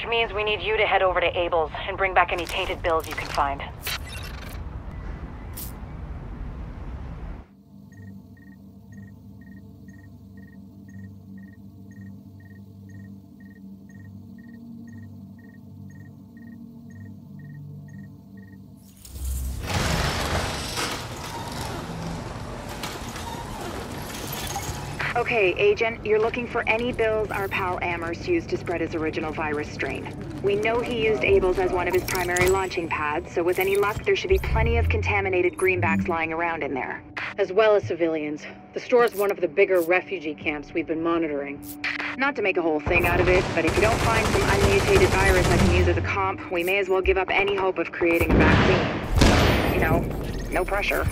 means we need you to head over to Abel's and bring back any tainted bills you can find. Okay, Agent, you're looking for any bills our pal Amherst used to spread his original virus strain. We know he used Abel's as one of his primary launching pads, so with any luck, there should be plenty of contaminated greenbacks lying around in there. As well as civilians. The store's one of the bigger refugee camps we've been monitoring. Not to make a whole thing out of it, but if you don't find some unmutated virus I can use as a comp, we may as well give up any hope of creating a vaccine. You know, no pressure.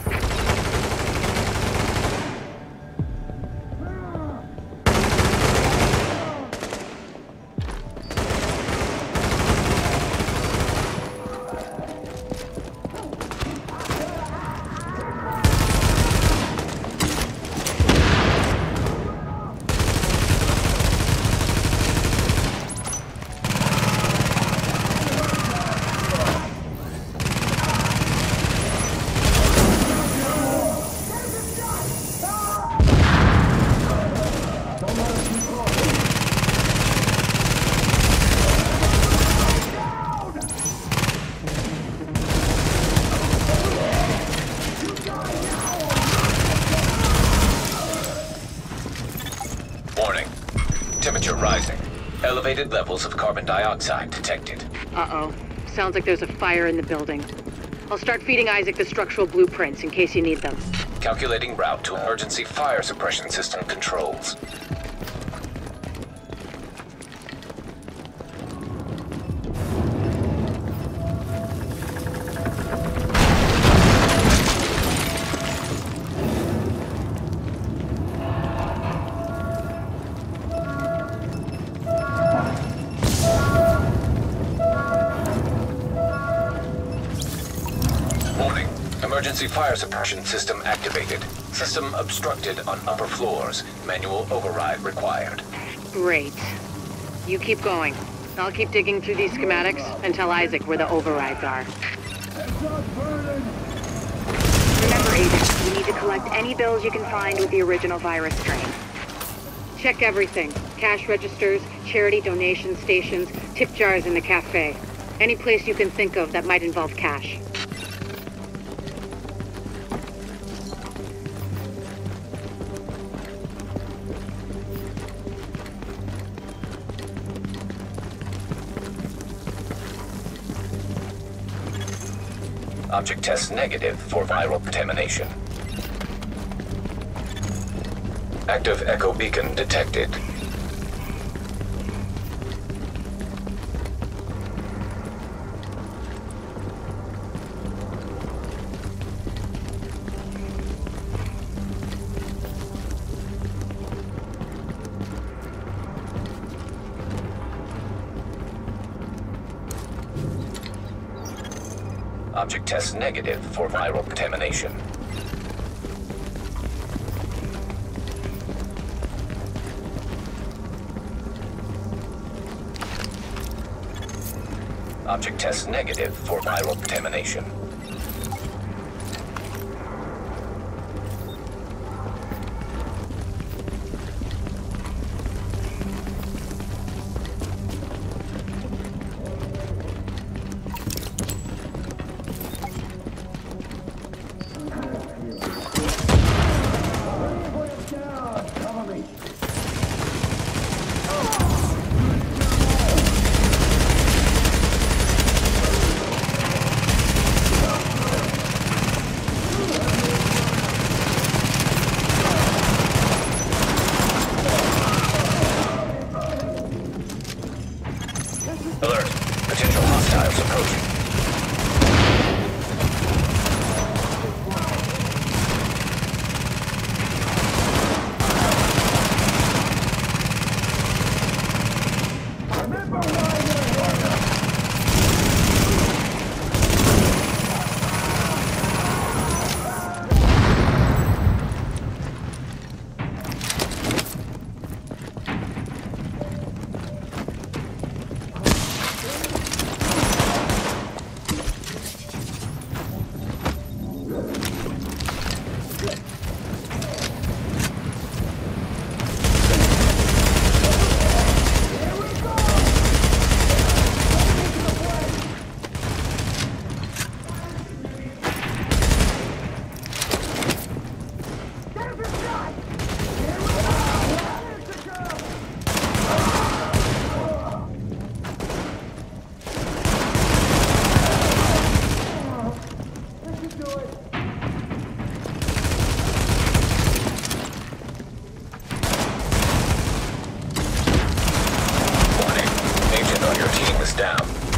Warning. Temperature rising. Elevated levels of carbon dioxide detected. Uh-oh. Sounds like there's a fire in the building. I'll start feeding Isaac the structural blueprints in case you need them. Calculating route to emergency fire suppression system controls. Warning. Emergency fire suppression system activated. System obstructed on upper floors. Manual override required. Great. You keep going. I'll keep digging through these schematics and tell Isaac where the overrides are. Remember, Agent, you need to collect any bills you can find with the original virus strain. Check everything. Cash registers, charity donation stations, tip jars in the cafe. Any place you can think of that might involve cash. Object test negative for viral contamination. Active echo beacon detected. Object test negative for viral contamination. Object test negative for viral contamination. Alert. Potential hostiles approaching.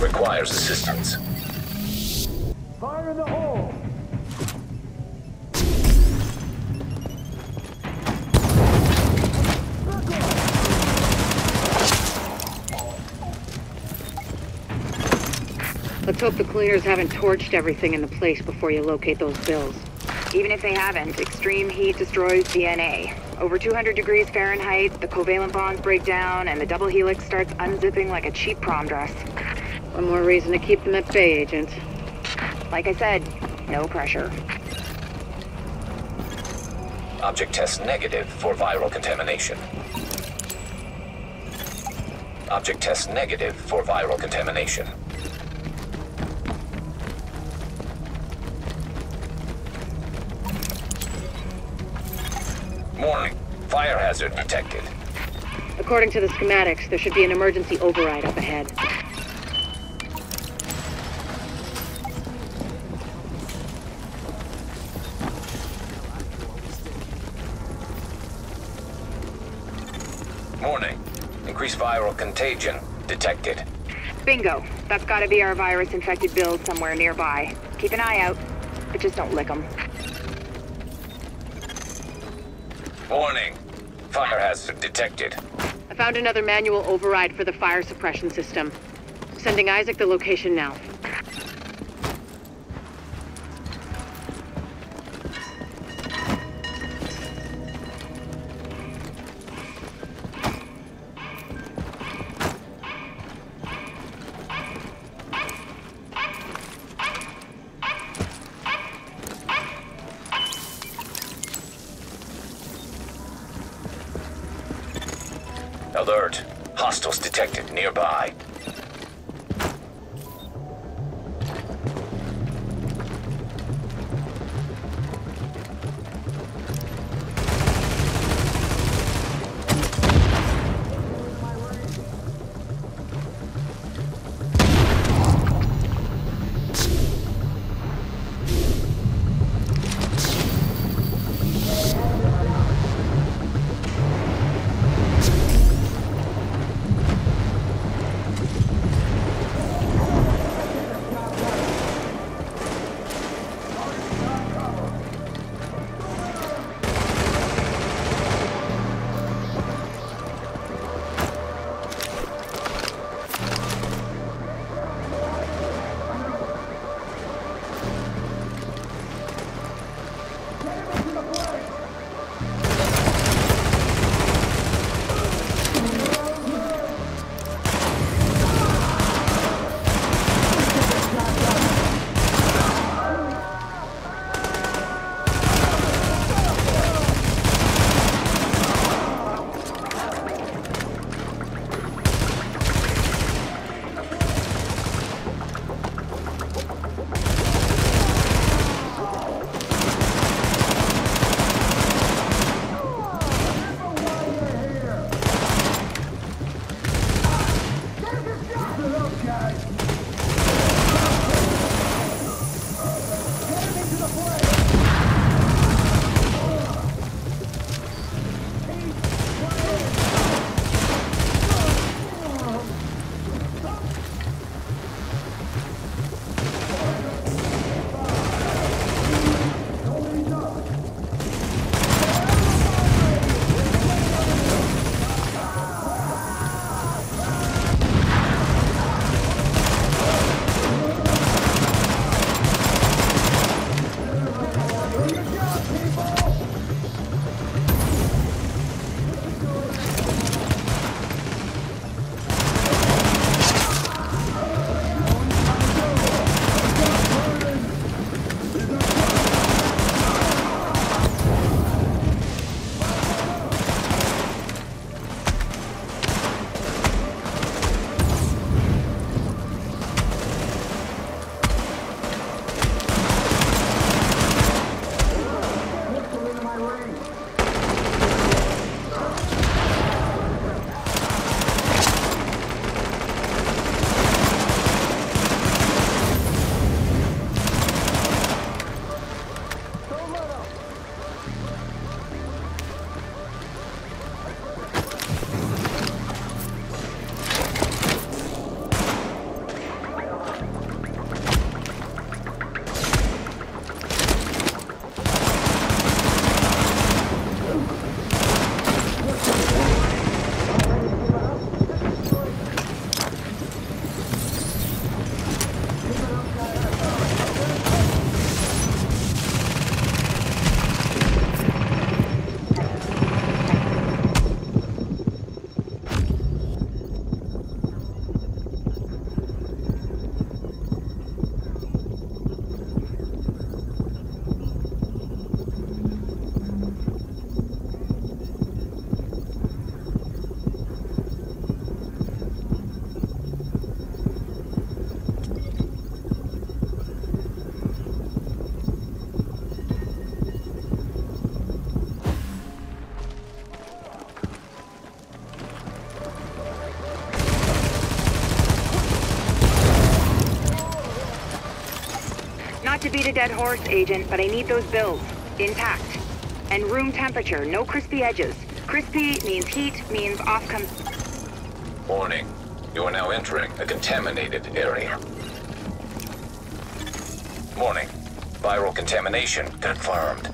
Requires assistance. Fire in the hole! Let's hope the cleaners haven't torched everything in the place before you locate those bills. Even if they haven't, extreme heat destroys DNA. Over 200 degrees Fahrenheit, the covalent bonds break down, and the double helix starts unzipping like a cheap prom dress. One more reason to keep them at bay, Agent. Like I said, no pressure. Object test negative for viral contamination. Object test negative for viral contamination. Warning. Fire hazard detected. According to the schematics, there should be an emergency override up ahead. Warning. Increased viral contagion detected. Bingo. That's gotta be our virus-infected bills somewhere nearby. Keep an eye out, but just don't lick them. Warning. Fire hazard detected. I found another manual override for the fire suppression system. Sending Isaac the location now. Alert. Hostiles detected nearby. Not to beat a dead horse, Agent, but I need those bills. Intact. And room temperature, no crispy edges. Crispy means heat, means off comes... Warning. You are now entering a contaminated area. Warning. Viral contamination confirmed.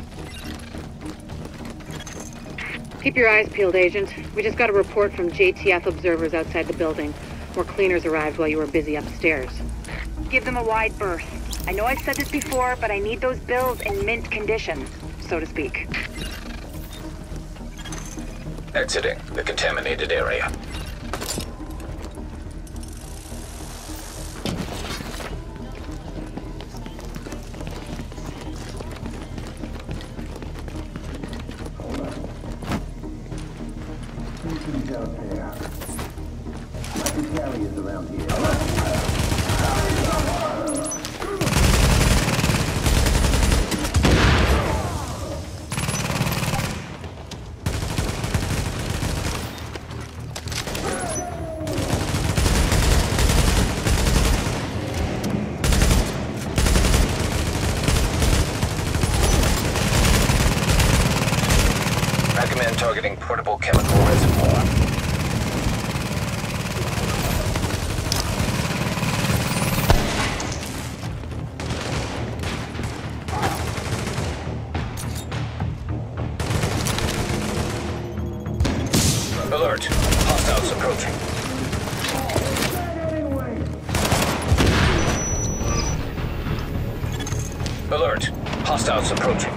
Keep your eyes peeled, Agent. We just got a report from JTF observers outside the building. More cleaners arrived while you were busy upstairs. Give them a wide berth. I know I've said this before, but I need those bills in mint condition, so to speak. Exiting the contaminated area. Who's out there? Nothing carriers around here. Recommend targeting portable chemical reservoir. Alert. Hostiles approaching. Alert. Hostiles approaching.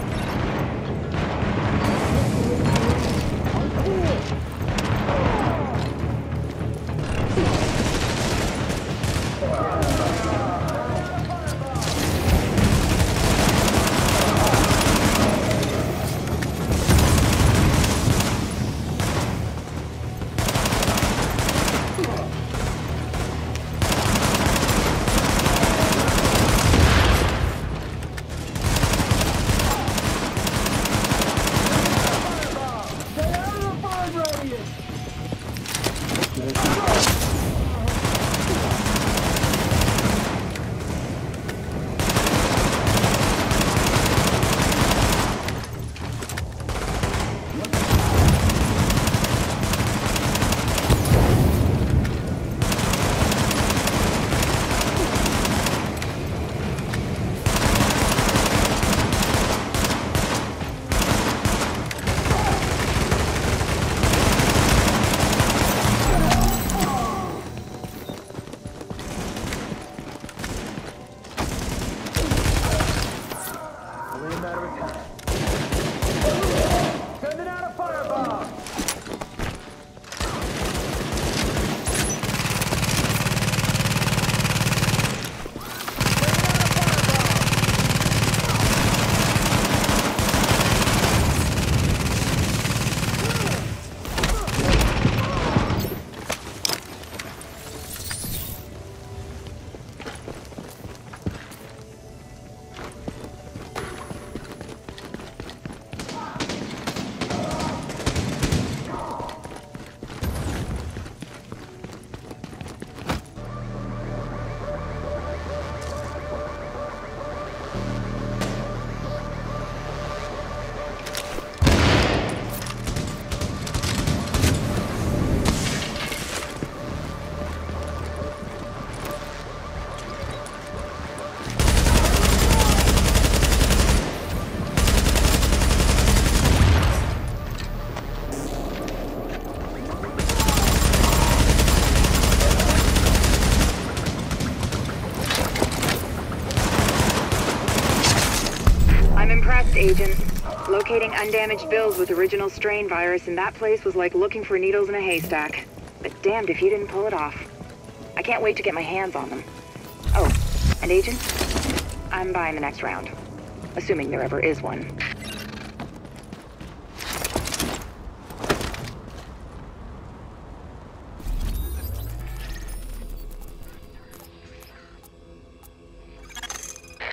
Agent. Locating undamaged bills with original strain virus in that place was like looking for needles in a haystack. But damned if you didn't pull it off. I can't wait to get my hands on them. Oh, and Agent, I'm buying the next round. Assuming there ever is one.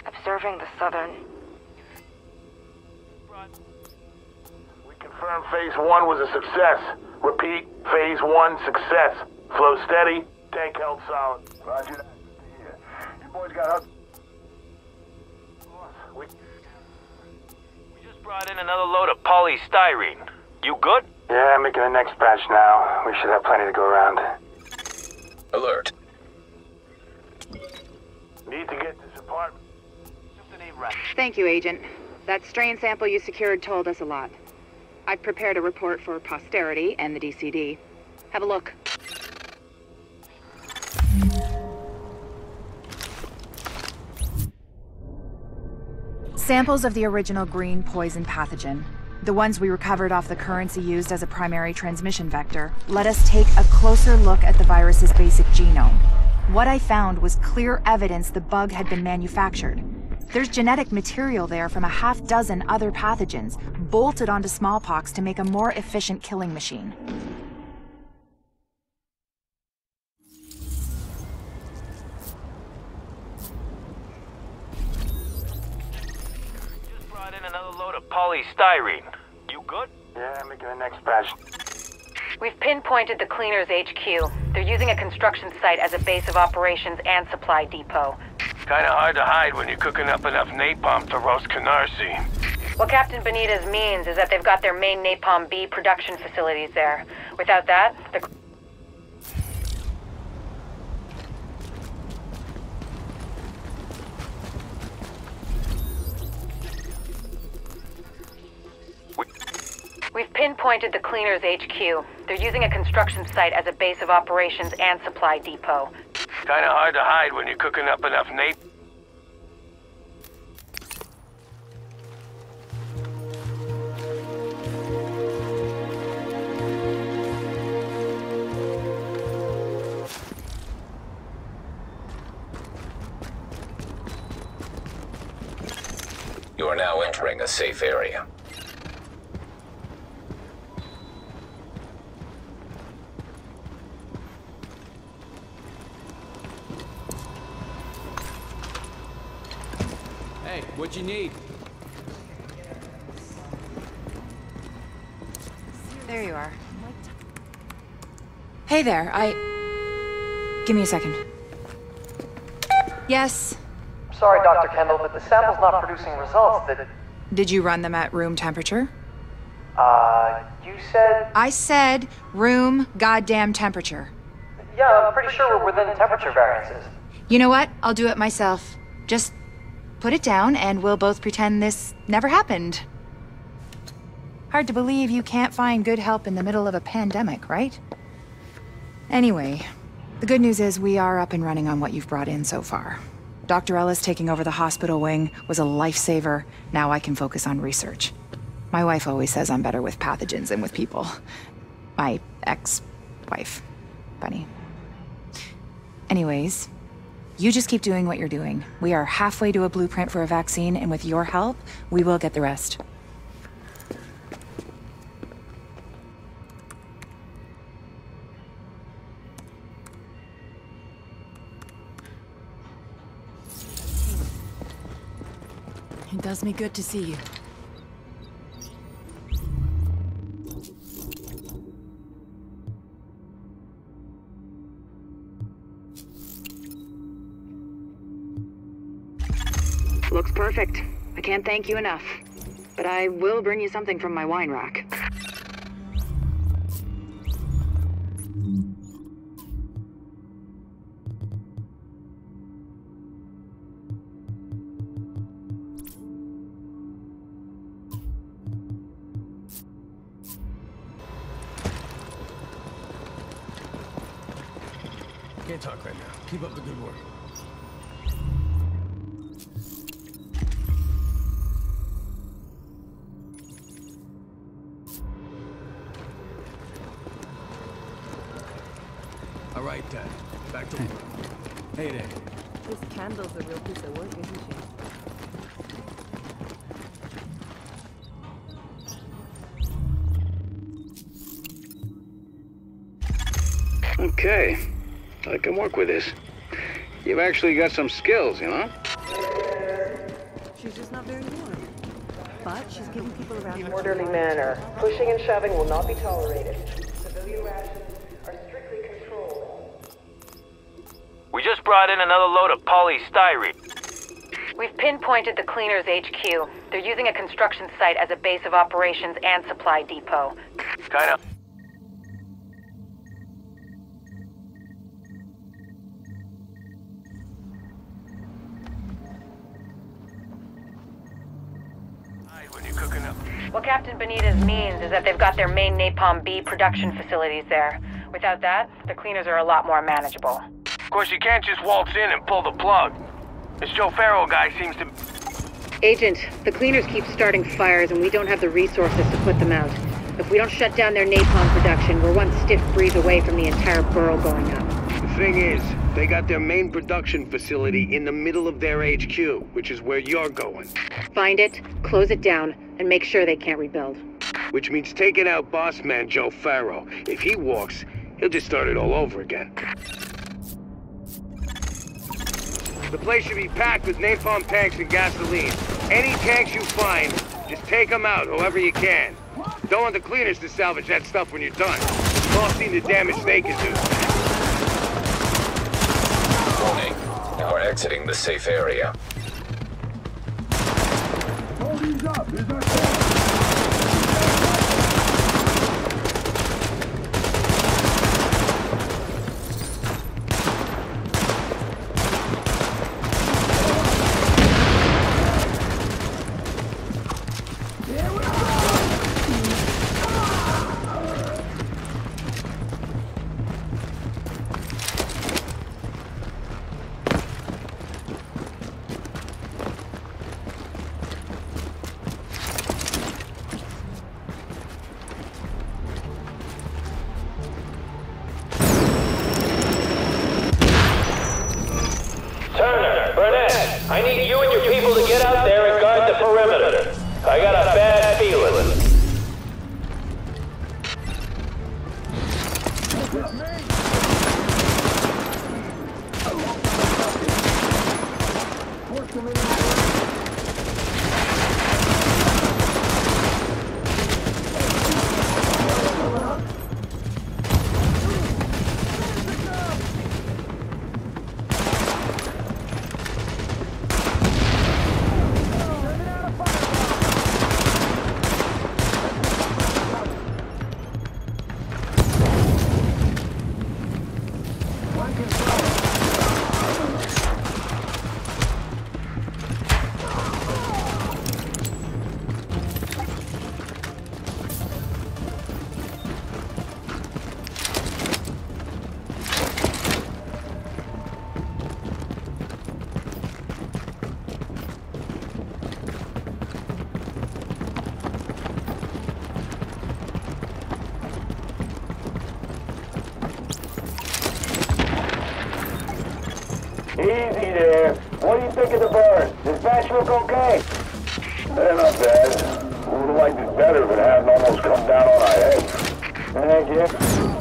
Observing the southern... We confirm Phase 1 was a success. Repeat, Phase 1 success. Flow steady, tank held solid. Roger that. Here. You boys got up. We just brought in another load of polystyrene. You good? Yeah, making the next batch now. We should have plenty to go around. Alert. Need to get this apartment. Just an E-rat. Thank you, Agent. That strain sample you secured told us a lot. I've prepared a report for posterity and the DCD. Have a look. Samples of the original green poison pathogen, the ones we recovered off the currency used as a primary transmission vector, let us take a closer look at the virus's basic genome. What I found was clear evidence the bug had been manufactured. There's genetic material there from a half-dozen other pathogens, bolted onto smallpox to make a more efficient killing machine. Just brought in another load of polystyrene. You good? Yeah, making the next batch. We've pinpointed the Cleaners HQ. They're using a construction site as a base of operations and supply depot. Kinda hard to hide when you're cooking up enough napalm to roast Canarsie. What Captain Benitez means is that they've got their main Napalm B production facilities there. Without that, the... We've pinpointed the Cleaners HQ. They're using a construction site as a base of operations and supply depot. Kinda hard to hide when you're cooking up enough napalm. You are now entering a safe area. Hey, what you need? There you are. Hey there, Give me a second. Yes? Sorry, Dr. Kendall, but the sample's not producing results that... Did you run them at room temperature? You said... I said room goddamn temperature. Yeah, I'm pretty sure we're within temperature variances. You know what? I'll do it myself. Just put it down and we'll both pretend this never happened. Hard to believe you can't find good help in the middle of a pandemic, right? Anyway, the good news is we are up and running on what you've brought in so far. Dr. Ellis taking over the hospital wing was a lifesaver. Now I can focus on research. My wife always says I'm better with pathogens than with people. My ex-wife. Funny. Anyways, you just keep doing what you're doing. We are halfway to a blueprint for a vaccine, and with your help, we will get the rest. It does me good to see you. Looks perfect. I can't thank you enough. But I will bring you something from my wine rack. Can't talk right now. Keep up the good work. All right, Dad. Back to work. Hey there. This candle's a real piece of work, isn't she? Okay. I can work with this. You've actually got some skills, you know? She's just not very warm. But she's giving people around In her... an orderly manner. Pushing and shoving will not be tolerated. Civilian rations are strictly controlled. We just brought in another load of polystyrene. We've pinpointed the Cleaners HQ. They're using a construction site as a base of operations and supply depot. Kinda. When you're cooking up. What Captain Benitez means is that they've got their main Napalm B production facilities there. Without that, the Cleaners are a lot more manageable. Of course, you can't just waltz in and pull the plug. This Joe Farrell guy seems to... Agent, the Cleaners keep starting fires and we don't have the resources to put them out. If we don't shut down their napalm production, we're one stiff breeze away from the entire borough going up. The thing is, they got their main production facility in the middle of their HQ, which is where you're going. Find it, close it down, and make sure they can't rebuild. Which means taking out boss man Joe Farrell. If he walks, he'll just start it all over again. The place should be packed with napalm tanks and gasoline. Any tanks you find, just take them out however you can. Don't want the Cleaners to salvage that stuff when you're done. We've all seen the damage they can do. Warning. Now we're exiting the safe area. I need you and your people to get out there and guard the perimeter. I got a bad feeling. Easy there. What do you think of the birds? Does Bash look okay? They're not bad. We would have liked it better if it hadn't almost come down on our heads. Thank you.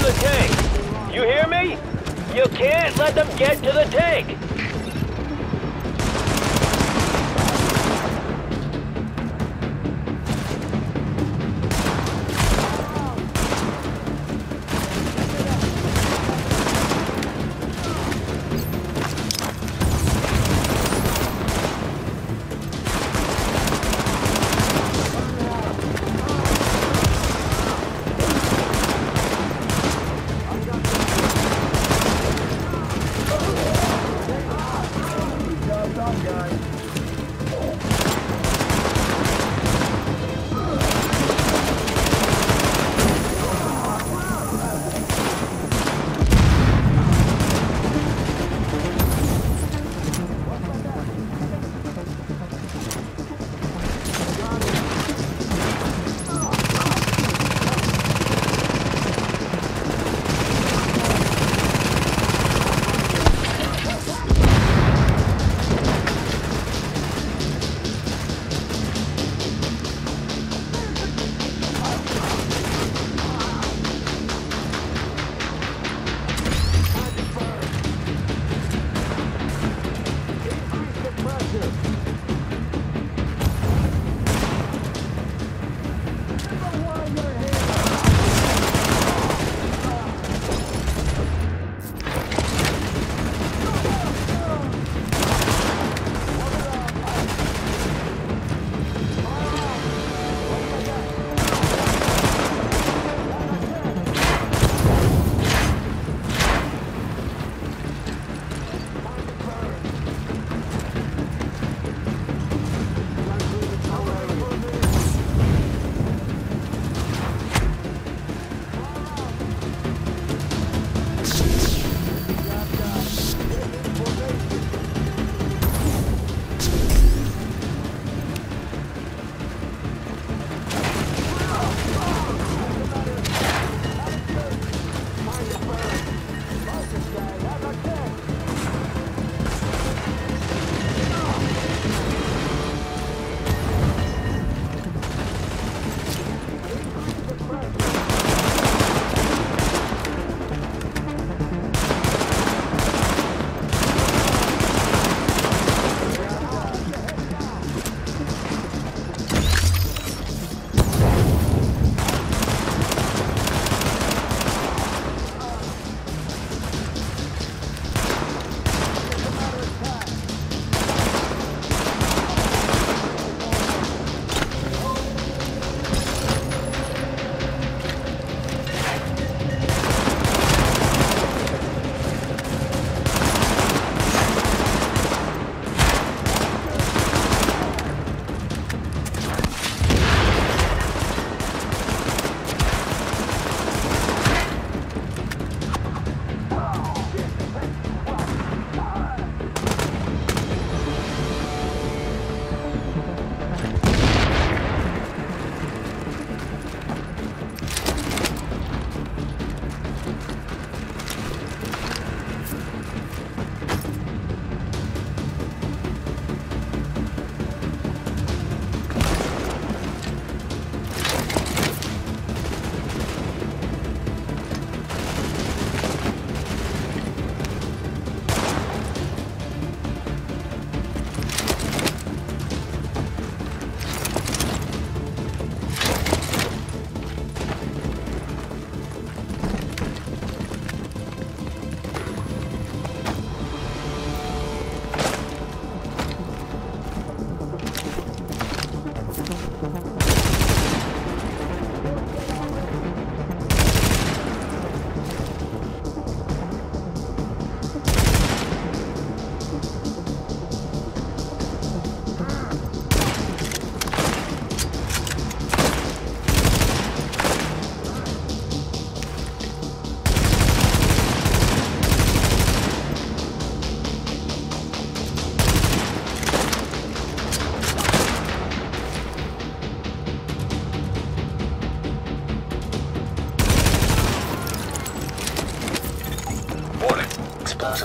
the tank. You hear me? You can't let them get to the tank.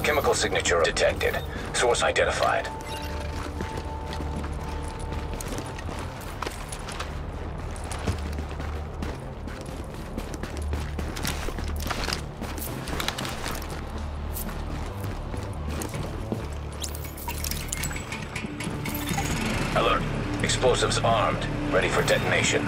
Chemical signature detected. Source identified. Explosives armed, ready for detonation.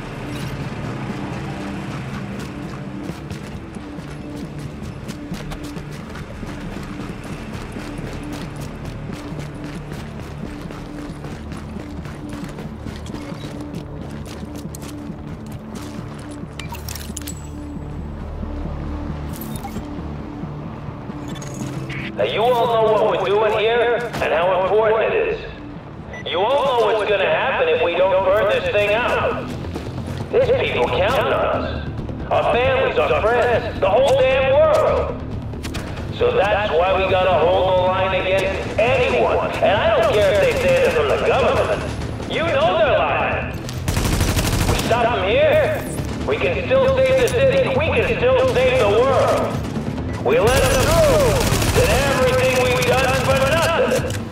Now you all know what we're doing here and how important it is. You all know what's gonna happen if we don't burn this thing out. There's people counting on us. Our families, our friends, the whole damn world. So that's why we gotta hold the line against anyone. And I don't care if they say they're from the government. You know they're lying. We stop them here, we can still save the city, we can still save the world. We let them through. That everything we've done for nothing.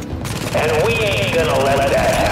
And we ain't gonna let that happen.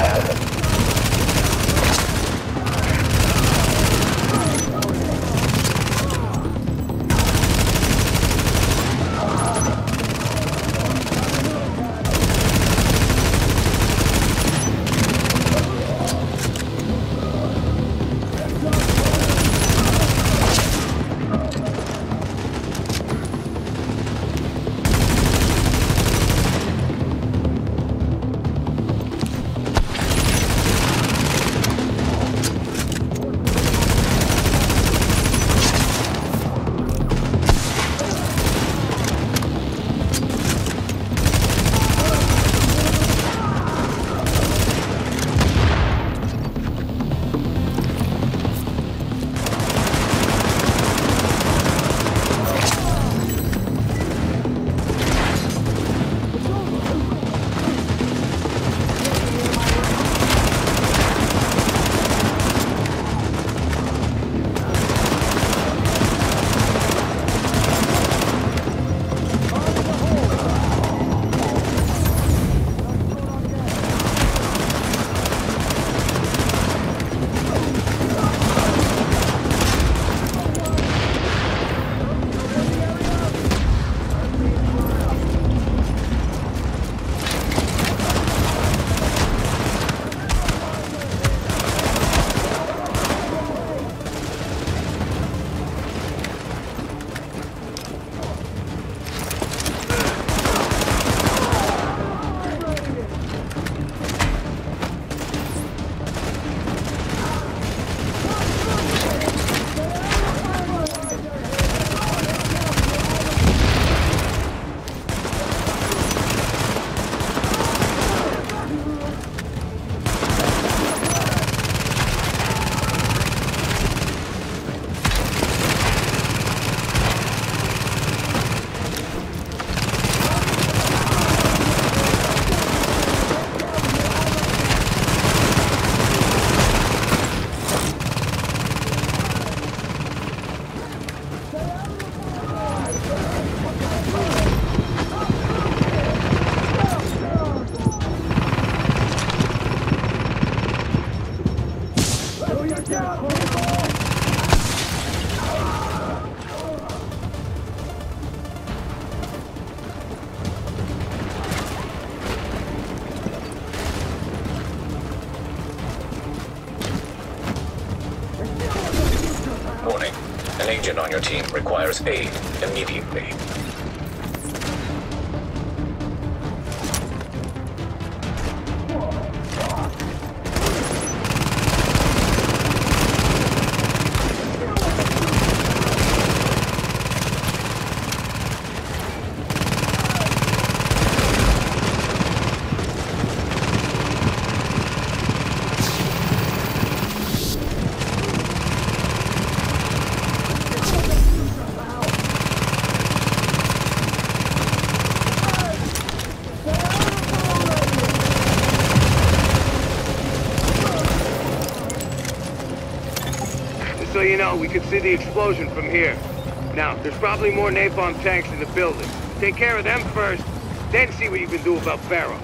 Warning. An agent on your team requires aid immediately. So you know, we can see the explosion from here. Now, there's probably more napalm tanks in the building. Take care of them first, then see what you can do about Barrow.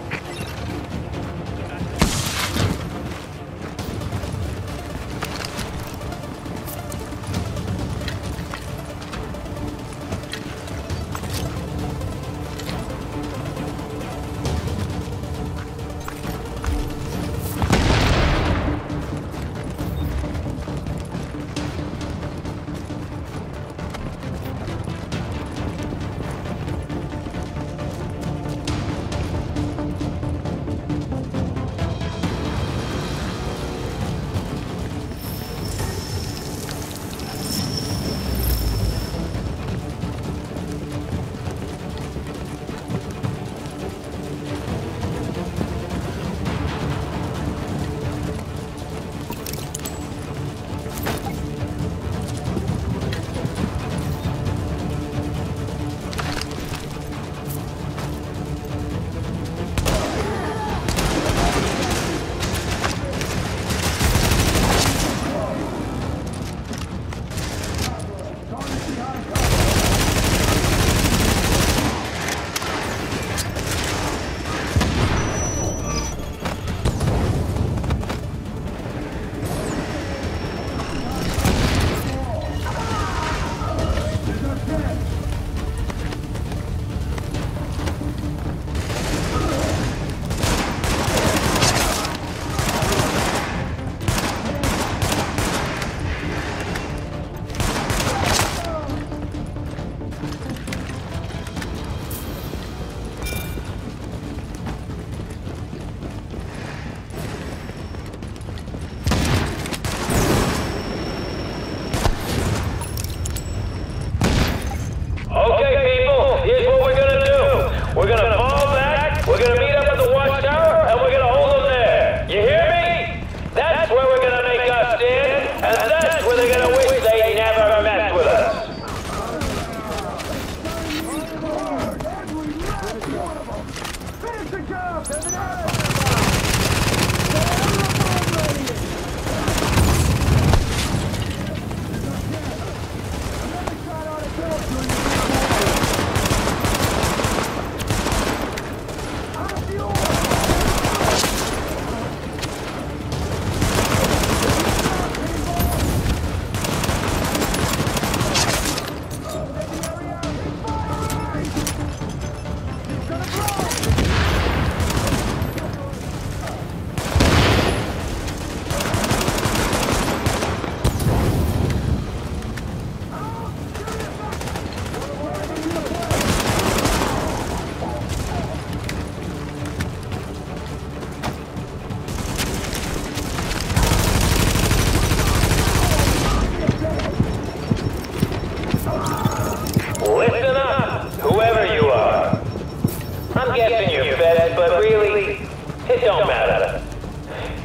don't matter.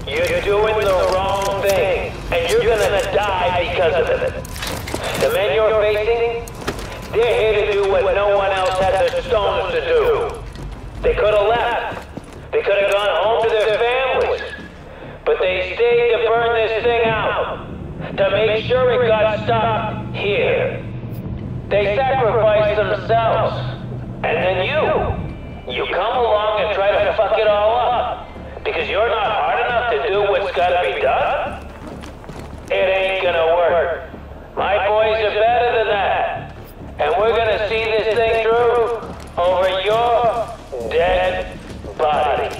You're doing the wrong thing, and you're gonna die because of it. The men you're facing, they're here to do what no one else had the stones to do. They could have left. They could have gone home to their families. But they stayed to burn this thing out, to make sure it got stopped here. They sacrificed themselves. And then you come along and try to fuck it all up. Because you're not hard enough to do what's gotta be done? It ain't gonna work. My boys are better than that. And we're gonna see this thing through over your dead body.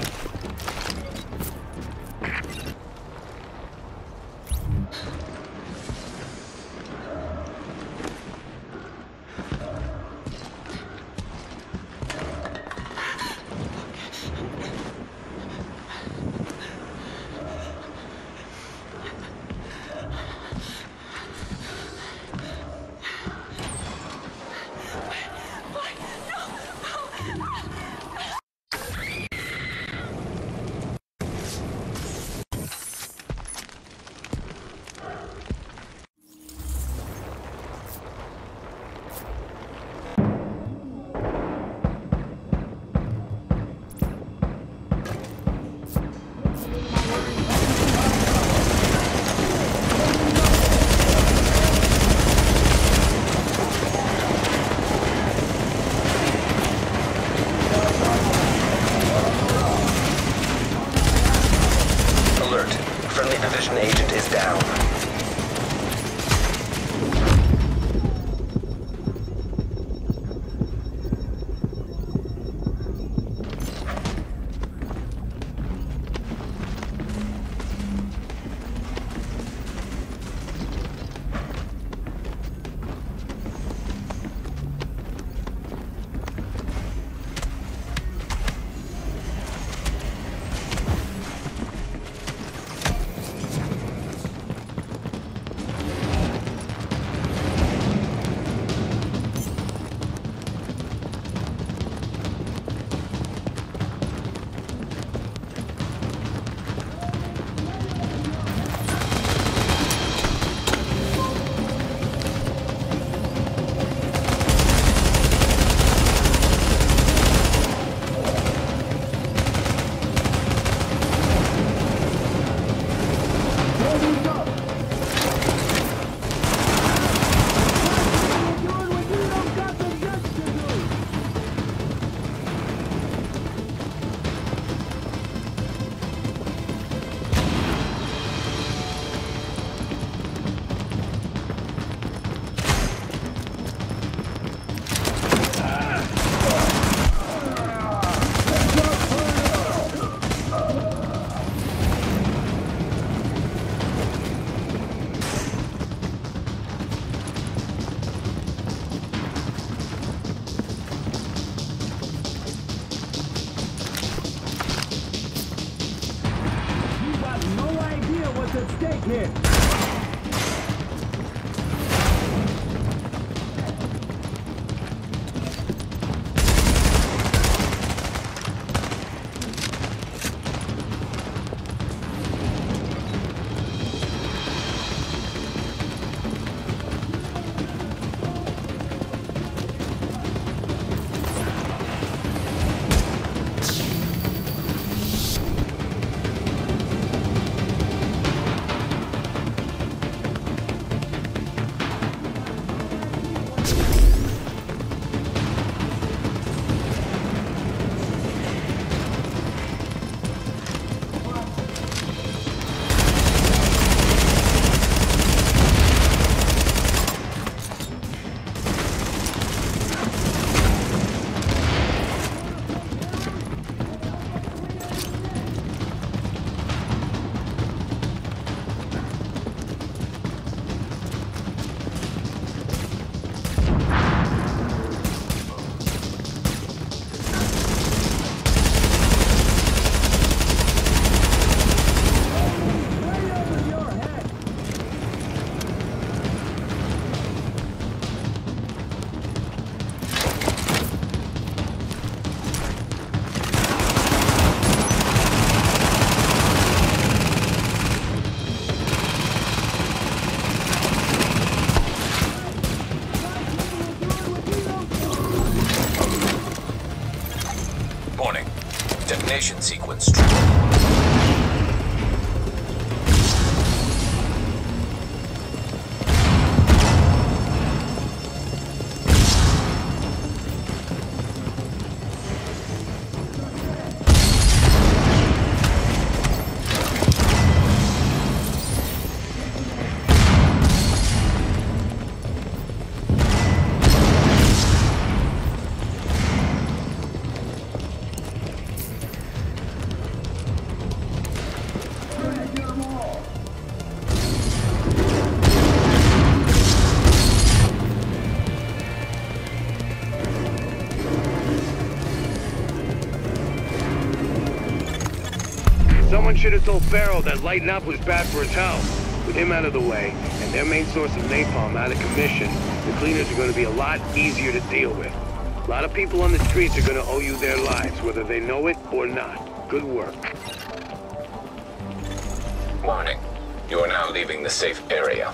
Activation sequence triggered. Someone should have told Farrell that lighting up was bad for his health. With him out of the way, and their main source of napalm out of commission, the cleaners are going to be a lot easier to deal with. A lot of people on the streets are going to owe you their lives, whether they know it or not. Good work. Warning. You are now leaving the safe area.